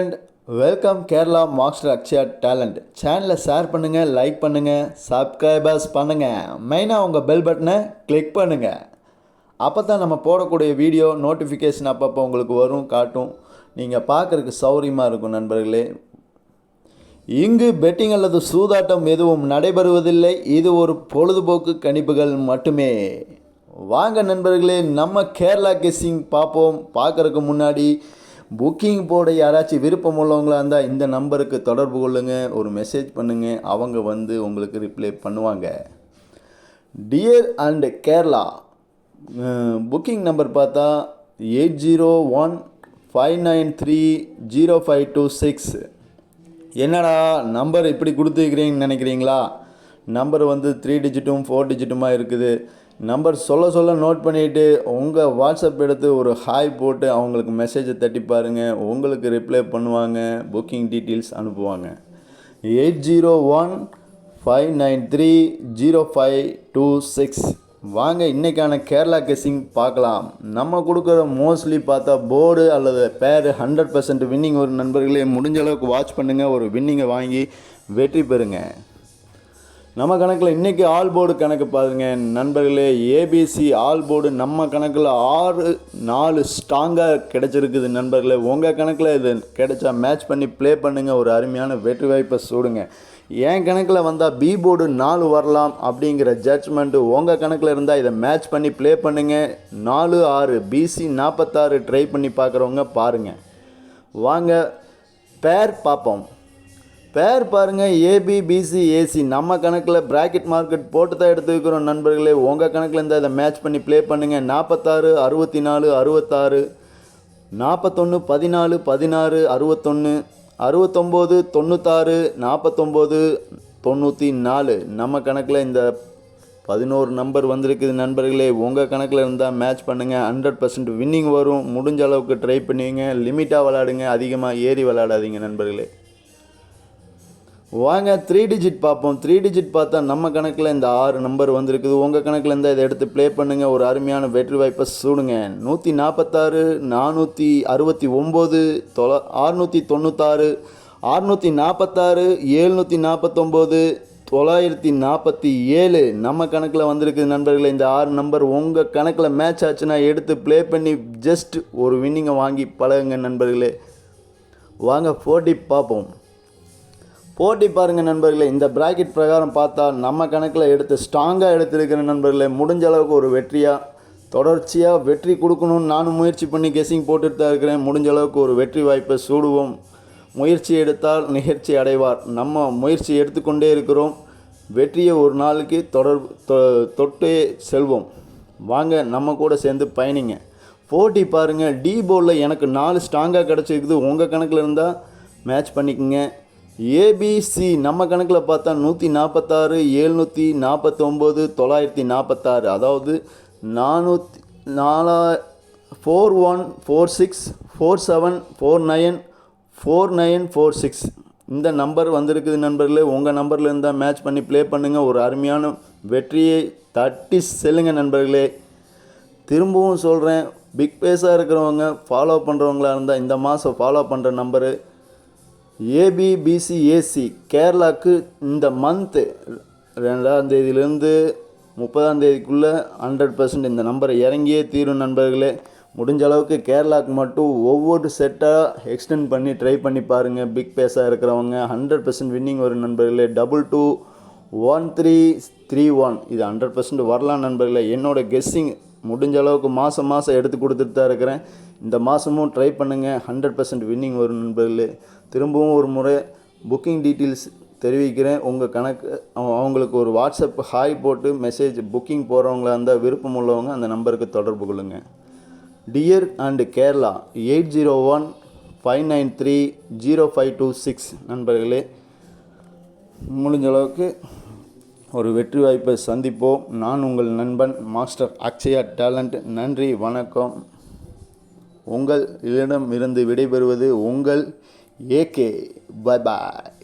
And welcome Kerala master Akshaya talent சேனலை share பண்ணுங்கள், like பண்ணுங்கள், சப்ஸ்கிரைபர்ஸ் பண்ணுங்கள். மெயினாக உங்கள் பெல் பட்டனை கிளிக் பண்ணுங்கள். அப்போ தான் நம்ம போடக்கூடிய வீடியோ நோட்டிஃபிகேஷன் அப்பப்போ உங்களுக்கு வரும், காட்டும். நீங்கள் பார்க்குறதுக்கு சௌரியமாக இருக்கும் நண்பர்களே. இங்கு பெட்டிங் அல்லது சூதாட்டம் எதுவும் நடைபெறுவதில்லை. இது ஒரு பொழுதுபோக்கு கணிப்புகள் மட்டுமே. வாங்க நண்பர்களே, நம்ம கேரளா கெஸ்ஸிங் பார்ப்போம். பார்க்குறதுக்கு முன்னாடி புக்கிங் போட யாராச்சும் விருப்பம் உள்ளவங்களாக இருந்தால் இந்த நம்பருக்கு தொடர்பு கொள்ளுங்கள், ஒரு மெசேஜ் பண்ணுங்கள். அவங்க உங்களுக்கு ரிப்ளை பண்ணுவாங்க. Dear and Kerala booking number பார்த்தா 8015930526. என்னடா நம்பர் இப்படி கொடுத்துருக்கிறீங்கன்னு நினைக்கிறீங்களா? நம்பர் 3 டிஜிட்டும் 4 டிஜிட்டுமாக இருக்குது. நம்பர் சொல்ல நோட் பண்ணிவிட்டு உங்கள் வாட்ஸ்அப் எடுத்து ஒரு ஹாய் போட்டு அவங்களுக்கு மெசேஜை தட்டி பாருங்கள். உங்களுக்கு ரிப்ளை பண்ணுவாங்க, புக்கிங் டீட்டெயில்ஸ் அனுப்புவாங்க. 8015930526. வாங்க இன்றைக்கான கேரளா கெஸ்ஸிங் பார்க்கலாம். நம்ம கொடுக்குற மோஸ்ட்லி பார்த்தா போர்டு அல்லது பேர் 100% வின்னிங் ஒரு நண்பர்களே. முடிஞ்ச அளவுக்கு வாட்ச் பண்ணுங்கள், ஒரு வின்னிங்கை வாங்கி வெற்றி பெறுங்க. நம்ம கணக்கில் இன்றைக்கி ஆல் போர்டு கணக்கு பாருங்க நண்பர்களே. ஏபிசி ஆல் போர்டு நம்ம கணக்கில் 6-4 ஸ்ட்ராங்காக கிடச்சிருக்குது நண்பர்களே. உங்கள் கணக்கில் இது கிடைச்சா மேட்ச் பண்ணி ப்ளே பண்ணுங்கள், ஒரு அருமையான வெற்றி வாய்ப்பை சூடுங்க. என் கணக்கில் வந்தால் பி போர்டு 4 வரலாம் அப்படிங்கிற ஜட்ஜ்மெண்ட்டு உங்கள் கணக்கில் இருந்தால் இதை மேட்ச் பண்ணி ப்ளே பண்ணுங்கள். 4-6 பிசி 46 ட்ரை பண்ணி பார்க்குறவங்க பாருங்கள். வாங்க பேர் பார்ப்போம். பேர் பாருங்கள், ஏபிபிசி ஏசி நம்ம கணக்கில் ப்ராக்கெட் மார்க்கெட் போட்டு தான் எடுத்து வைக்கிறோம் நண்பர்களே. உங்கள் கணக்கில் இருந்தால் இதை மேட்ச் பண்ணி ப்ளே பண்ணுங்கள். 46 64 66 41 14 16 61 69 96 49 94 நம்ம கணக்கில் இந்த 11 நம்பர் வந்திருக்குது நண்பர்களே. உங்கள் கணக்கில் இருந்தால் மேட்ச் பண்ணுங்கள். 100% வின்னிங் வரும். முடிஞ்ச அளவுக்கு ட்ரை பண்ணுவீங்க. லிமிட்டாக விளாடுங்க, அதிகமாக ஏறி விளாடாதீங்க நண்பர்களே. வாங்க 3 டிஜிட் பார்ப்போம். 3 டிஜிட் பார்த்தா நம்ம கணக்கில் இந்த 6 நம்பர் வந்திருக்குது. உங்கள் கணக்கில் இருந்தால் இதை எடுத்து ப்ளே பண்ணுங்கள், ஒரு அருமையான வெற்றி வாய்ப்பை சூடுங்க. 146 469 696 646 749 947 நம்ம கணக்கில் வந்திருக்குது நண்பர்களே. இந்த 6 நம்பர் உங்கள் கணக்கில் மேட்ச் ஆச்சுன்னா எடுத்து ப்ளே பண்ணி ஜஸ்ட் ஒரு வின்னிங்கை வாங்கி பழகுங்க நண்பர்களே. வாங்க 4 பார்ப்போம். போட்டி பாருங்கள் நண்பர்களே. இந்த ப்ராக்கெட் பிரகாரம் பார்த்தா நம்ம கணக்கில் எடுத்து ஸ்ட்ராங்காக எடுத்துருக்கிற நண்பர்களே. முடிஞ்ச அளவுக்கு ஒரு வெற்றியாக தொடர்ச்சியாக வெற்றி கொடுக்கணும்னு நானும் முயற்சி பண்ணி கெஸ்ஸிங் போட்டுட்டு தான் இருக்கிறேன். முடிஞ்ச அளவுக்கு ஒரு வெற்றி வாய்ப்பை சூடுவோம். முயற்சி எடுத்தால் நிகழ்ச்சி அடைவார். நம்ம முயற்சி எடுத்துக்கொண்டே இருக்கிறோம். வெற்றியை ஒரு நாளுக்கு தொட்டே செல்வோம். வாங்க நம்ம கூட சேர்ந்து பயணிங்க. போட்டி பாருங்கள். டி போர்டில் எனக்கு 4 ஸ்ட்ராங்காக கிடச்சிருக்குது. உங்கள் கணக்கில் இருந்தால் மேட்ச் பண்ணிக்கோங்க. ஏபிசி நம்ம கணக்கில் பார்த்தா 146 749 946, அதாவது 4146 47 49 4946 இந்த நம்பர் வந்திருக்குது நண்பர்களே. உங்கள் நம்பரில் இருந்தால் மேட்ச் பண்ணி ப்ளே பண்ணுங்கள், ஒரு அருமையான வெற்றியை தட்டி செல்லுங்க நண்பர்களே. திரும்பவும் சொல்கிறேன், பிக் பேஸாக இருக்கிறவங்க ஃபாலோ பண்ணுறவங்களா இருந்தால் இந்த மாதம் ஃபாலோ பண்ணுற நம்பரு ஏபிபிசி ஏசி கேரளாவுக்கு இந்த மந்த்து 2ஆம் தேதியிலேருந்து 30ஆம் தேதிக்குள்ளே 100% இந்த நம்பரை இறங்கியே தீரும் நண்பர்களே. முடிஞ்ச அளவுக்கு கேரளாவுக்கு மட்டும் ஒவ்வொரு செட்டாக எக்ஸ்டெண்ட் பண்ணி ட்ரை பண்ணி பாருங்கள். பிக் பேஸாக இருக்கிறவங்க 100% வின்னிங் வரும் நண்பர்களே. 221331 இது 100% வரலாம் நண்பர்களே. என்னோட கெஸ்ஸிங் முடிஞ்ச அளவுக்கு மாதம் எடுத்து கொடுத்துட்டு தான் இருக்கிறேன். இந்த மாதமும் ட்ரை பண்ணுங்கள், 100% வின்னிங் வரும் நண்பர்களே. திரும்பவும் ஒரு முறை புக்கிங் டீட்டெயில்ஸ் தெரிவிக்கிறேன். உங்கள் கணக்கு அவங்களுக்கு ஒரு வாட்ஸ்அப் ஹாய் போட்டு மெசேஜ் புக்கிங் போகிறவங்களா இருந்தால் விருப்பம் உள்ளவங்க அந்த நம்பருக்கு தொடர்பு கொள்ளுங்கள். டியர் அண்ட் கேரளா 8015930526 நண்பர்களே. முடிஞ்ச அளவுக்கு ஒரு வெற்றி வாய்ப்பை சந்திப்போம். நான் உங்கள் நண்பன் மாஸ்டர் அக்ஷயா டேலண்ட். நன்றி, வணக்கம். உங்கள் இடம் இருந்து விடைபெறுவது உங்கள் ஏகே. பாய் பாய்.